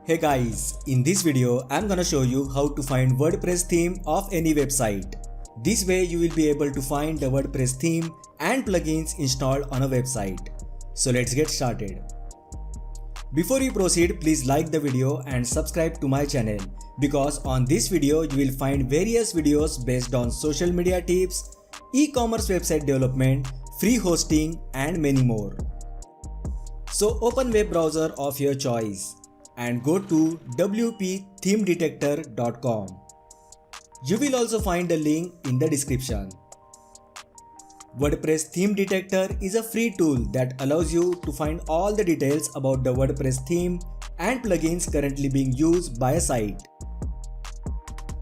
Hey guys, in this video I'm gonna show you how to find WordPress theme of any website. This way you will be able to find the WordPress theme and plugins installed on a website. So let's get started. Before we proceed, please like the video and subscribe to my channel because on this video you will find various videos based on social media tips, e-commerce website development, free hosting and many more. So open web browser of your choice and go to wpthemedetector.com. You will also find a link in the description. WordPress Theme Detector is a free tool that allows you to find all the details about the WordPress theme and plugins currently being used by a site.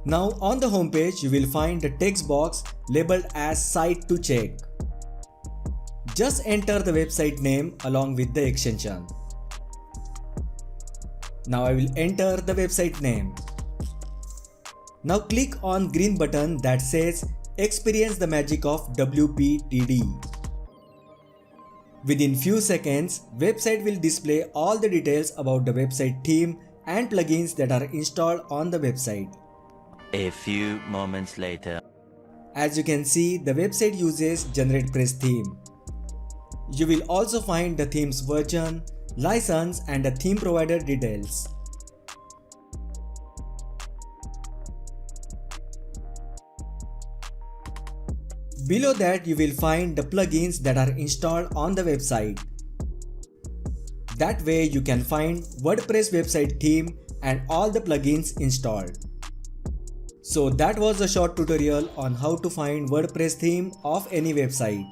Now on the homepage you will find the text box labeled as Site to check. Just enter the website name along with the extension. Now I will enter the website name. Now click on green button that says Experience the magic of WPTD. Within few seconds, website will display all the details about the website theme and plugins that are installed on the website. A few moments later. As you can see, the website uses GeneratePress theme. You will also find the theme's version, license and the theme provider details. Below that you will find the plugins that are installed on the website. That way you can find WordPress website theme and all the plugins installed. So that was a short tutorial on how to find WordPress theme of any website.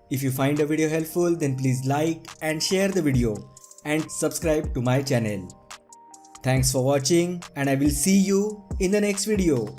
If you find the video helpful, then please like and share the video and subscribe to my channel. Thanks for watching and I will see you in the next video.